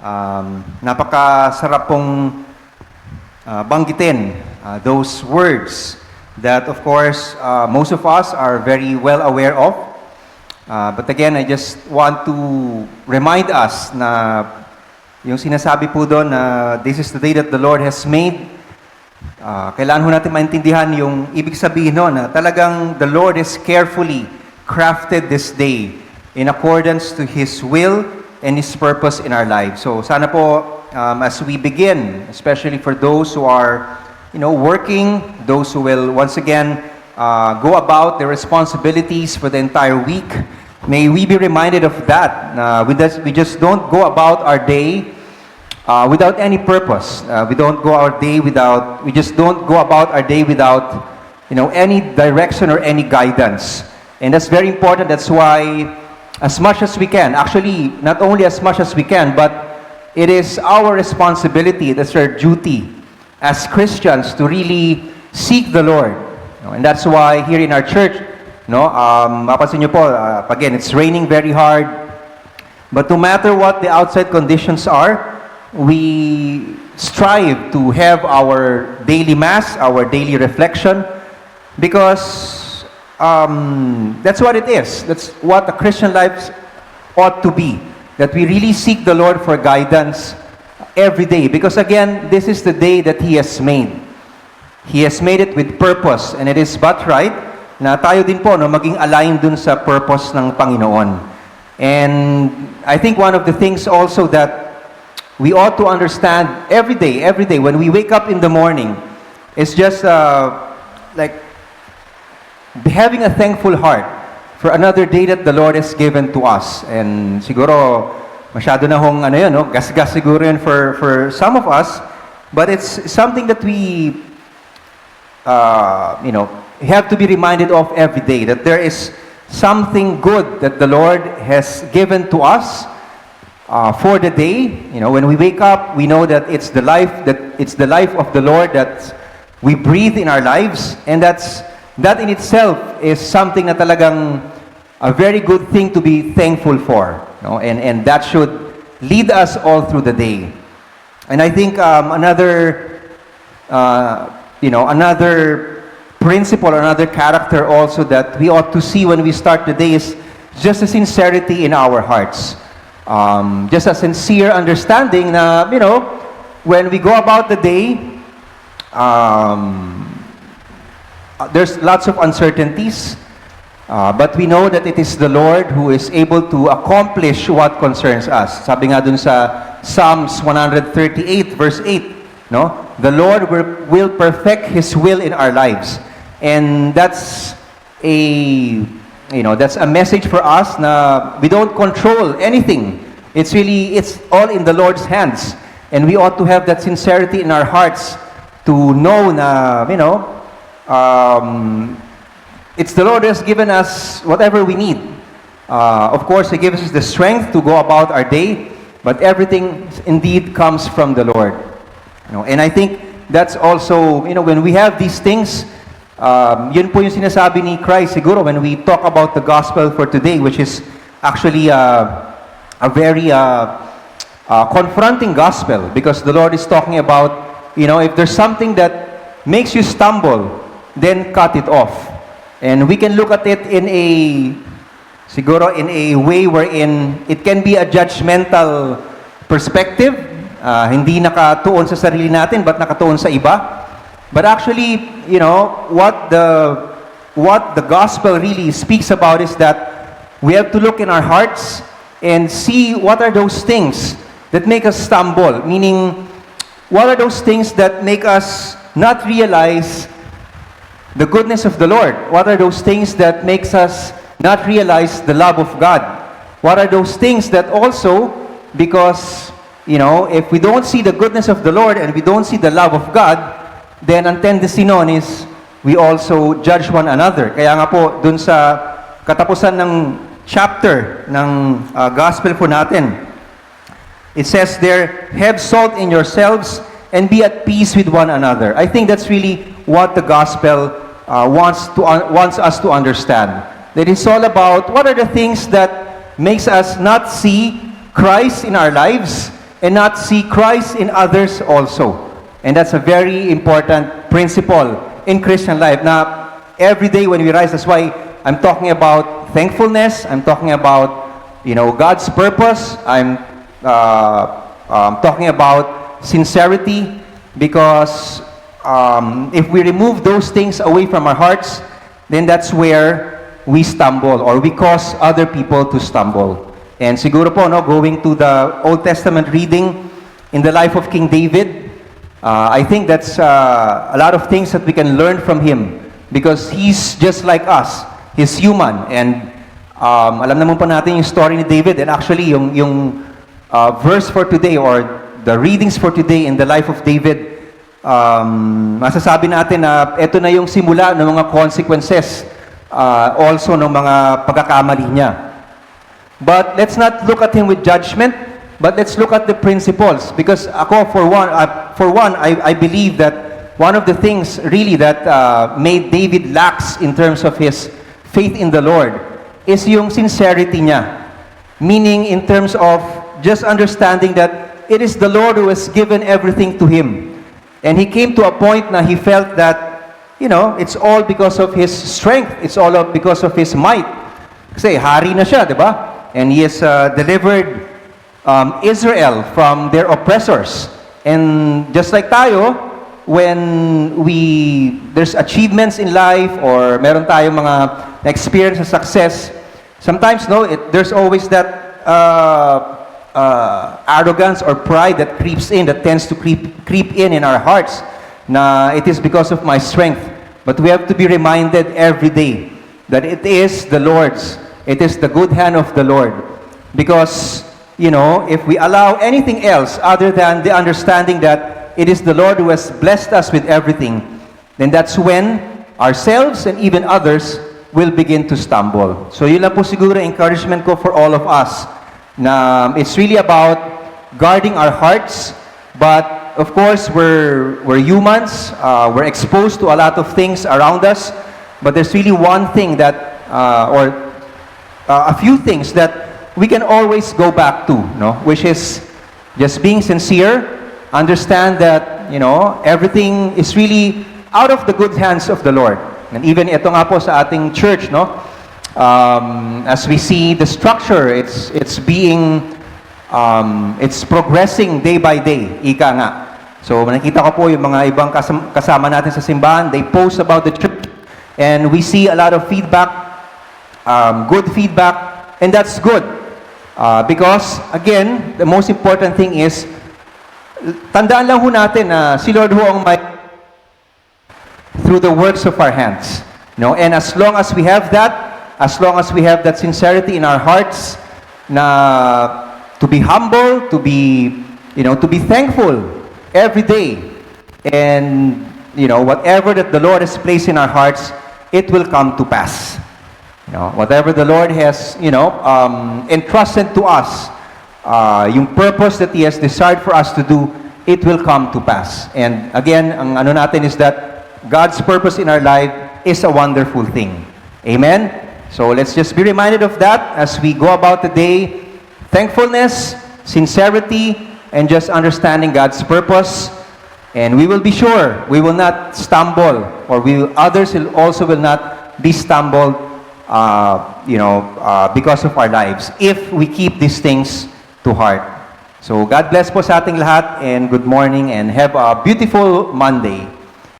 Napakasarap pong banggitin those words that, of course, most of us are very well aware of. But again, I just want to remind us na yung sinasabi po doon na this is the day that the Lord has made. Kailangan ho natin maintindihan yung ibig sabihin no, na talagang the Lord has carefully crafted this day in accordance to His will and His purpose in our lives. So sana po as we begin, especially for those who are working, those who will once again go about their responsibilities for the entire week, may we be reminded of that. We just don't go about our day without any purpose. We just don't go about our day without any direction or any guidance. And that's very important. That's why as much as we can, actually not only as much as we can, but it is our responsibility, that's our duty as Christians to really seek the Lord. And that's why here in our church, mapapansin niyo po, again, it's raining very hard. But no matter what the outside conditions are, we strive to have our daily mass, our daily reflection, because that's what it is. That's what a Christian life ought to be. That we really seek the Lord for guidance every day. Because again, this is the day that He has made. He has made it with purpose. And it is but right na tayo din po maging aligned dun sa purpose ng Panginoon. And I think one of the things also that we ought to understand every day when we wake up in the morning is just like having a thankful heart for another day that the Lord has given to us. And siguro masyado na hong gas-gas siguro yun for some of us, but it's something that we have to be reminded of every day, that there is something good that the Lord has given to us for the day. When we wake up, we know that it's the life of the Lord that we breathe in our lives, and that in itself is something na talagang a very good thing to be thankful for. And that should lead us all through the day. And I think another principle, another character also that we ought to see when we start the day is just a sincerity in our hearts. Just a sincere understanding na, when we go about the day, there's lots of uncertainties, but we know that it is the Lord who is able to accomplish what concerns us. Sabi nga dun sa Psalms 138 verse 8, the Lord will perfect His will in our lives. And that's a message for us na we don't control anything. It's all in the Lord's hands. And we ought to have that sincerity in our hearts to know na, it's the Lord who has given us whatever we need. Of course, He gives us the strength to go about our day, but everything indeed comes from the Lord. And I think that's also, when we have these things, yun po yung sinasabi ni Christ siguro when we talk about the gospel for today, which is actually a very confronting gospel, because the Lord is talking about, if there's something that makes you stumble, then cut it off. And we can look at it in a way wherein it can be a judgmental perspective, hindi nakatuon sa sarili natin but nakatuon sa iba. But actually, what the gospel really speaks about is that we have to look in our hearts and see what are those things that make us stumble. Meaning, what are those things that make us not realize the goodness of the Lord? What are those things that makes us not realize the love of God? What are those things that also, because, if we don't see the goodness of the Lord and we don't see the love of God, then ang tendency nun is we also judge one another. Kaya nga po, dun sa katapusan ng chapter ng gospel po natin, it says there, have salt in yourselves and be at peace with one another. I think that's really what the gospel wants us to understand. That it's all about what are the things that makes us not see Christ in our lives, and not see Christ in others also. And that's a very important principle in Christian life. Now, every day when we rise, that's why I'm talking about thankfulness. I'm talking about, God's purpose. I'm talking about sincerity, because if we remove those things away from our hearts, then that's where we stumble, or we cause other people to stumble. And siguro po, going to the Old Testament reading in the life of King David, I think that's a lot of things that we can learn from him, because he's just like us. He's human, and alam naman po natin yung story ni David. And actually, yung verse for today, or the readings for today in the life of David, masasabi natin na ito na yung simula ng mga consequences, also ng mga pagkakamali niya. But let's not look at him with judgment, but let's look at the principles. Because ako, for one, I believe that one of the things really that made David lax in terms of his faith in the Lord is yung sincerity niya. Meaning in terms of just understanding that it is the Lord who has given everything to him. And he came to a point na he felt that, it's all because of his strength. It's all because of his might. Kasi hari na siya, di ba? And he has delivered Israel from their oppressors. And just like tayo, when there's achievements in life, or meron tayong mga experience and success, sometimes, there's always that arrogance or pride that creeps in, that tends to creep in our hearts, na it is because of my strength. But we have to be reminded every day that it is the Lord's. It is the good hand of the Lord. Because, if we allow anything else other than the understanding that it is the Lord who has blessed us with everything, then that's when ourselves and even others will begin to stumble. So yun lang po siguro encouragement ko for all of us, na it's really about guarding our hearts. But of course, we're humans. We're exposed to a lot of things around us. But there's really one thing that, or a few things that we can always go back to, which is just being sincere, understand that, everything is really out of the good hands of the Lord. And even ito nga po sa ating church, as we see the structure, it's progressing day by day, ika nga. So nakita ko po yung mga ibang kasama natin sa simbahan, they post about the church, and we see a lot of feedback, good feedback, and that's good. Because, again, the most important thing is, tandaan lang ho natin na si Lord ho ang may through the works of our hands. And as long as we have that sincerity in our hearts, na to be humble, to be thankful every day, and whatever that the Lord has placed in our hearts, it will come to pass. Whatever the Lord has, entrusted to us, yung purpose that He has desired for us to do, it will come to pass. And again, ang ano natin is that God's purpose in our life is a wonderful thing. Amen? So let's just be reminded of that as we go about the day. Thankfulness, sincerity, and just understanding God's purpose. And we will be sure we will not stumble, or others also will not be stumbled, because of our lives, if we keep these things to heart. So God bless po sa ating lahat, and good morning, and have a beautiful Monday.